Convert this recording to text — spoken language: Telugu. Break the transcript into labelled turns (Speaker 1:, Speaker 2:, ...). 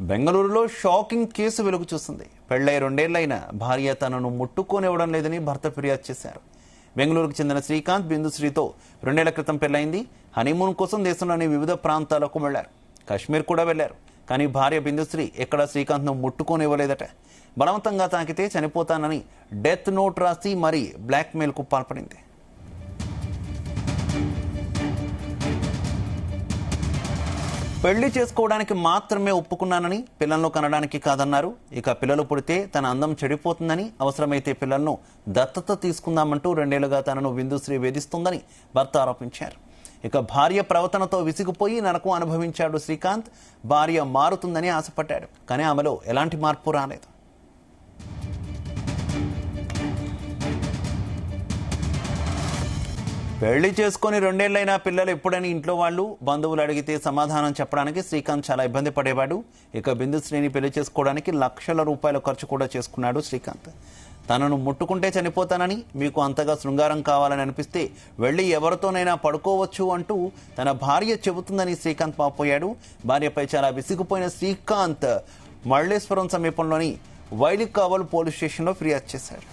Speaker 1: బెంగళూరులో షాకింగ్ కేసు వెలుగు చూసింది. పెళ్లై 2 ఏళ్లైన భార్య తనను ముట్టుకోనివ్వడం లేదని భర్త ఫిర్యాదు చేశారు. బెంగళూరుకు చెందిన శ్రీకాంత్ బిందుశ్రీతో 2 ఏళ్ల క్రితం పెళ్లైంది. హనీమూన్ కోసం దేశంలోని వివిధ ప్రాంతాలకు వెళ్లారు. కాశ్మీర్ కూడా వెళ్లారు. కానీ భార్య బిందుశ్రీ ఎక్కడ శ్రీకాంత్ను ముట్టుకోనివ్వలేదట. బలవంతంగా తాకితే చనిపోతానని డెత్ నోట్ రాసి మరీ బ్లాక్మెయిల్కు పాల్పడింది. పెళ్లి చేసుకోవడానికి మాత్రమే ఒప్పుకున్నానని, పిల్లలను కనడానికి కాదన్నారు. ఇక పిల్లలు పుడితే తన అందం చెడిపోతుందని, అవసరమైతే పిల్లలను దత్తత తీసుకుందామంటూ 2 ఏళ్లుగా తనను బిందుశ్రీ వేధిస్తుందని భర్త ఆరోపించారు. ఇక భార్య ప్రవర్తనతో విసిగిపోయి నరకం అనుభవించాడు శ్రీకాంత్. భార్య మారుతుందని ఆశపడ్డాడు. కానీ ఆమెలో ఎలాంటి మార్పు రాలేదు. పెళ్లి చేసుకుని 2 ఏళ్లైనా పిల్లలు ఎప్పుడని ఇంట్లో వాళ్ళు, బంధువులు అడిగితే సమాధానం చెప్పడానికి శ్రీకాంత్ చాలా ఇబ్బంది పడేవాడు. ఇక బిందుశ్రీని పెళ్లి చేసుకోవడానికి లక్షల రూపాయల ఖర్చు కూడా చేసుకున్నాడు శ్రీకాంత్. తనను ముట్టుకుంటే చనిపోతానని, మీకు అంతగా శృంగారం కావాలని అనిపిస్తే వెళ్ళి ఎవరితోనైనా పడుకోవచ్చు అంటూ తన భార్య చెబుతుందని శ్రీకాంత్ పాపోయాడు. భార్యపై చాలా విసిగిపోయిన శ్రీకాంత్ మల్లేశ్వరం సమీపంలోని వైలికావల్ పోలీస్ స్టేషన్లో ఫిర్యాదు చేశాడు.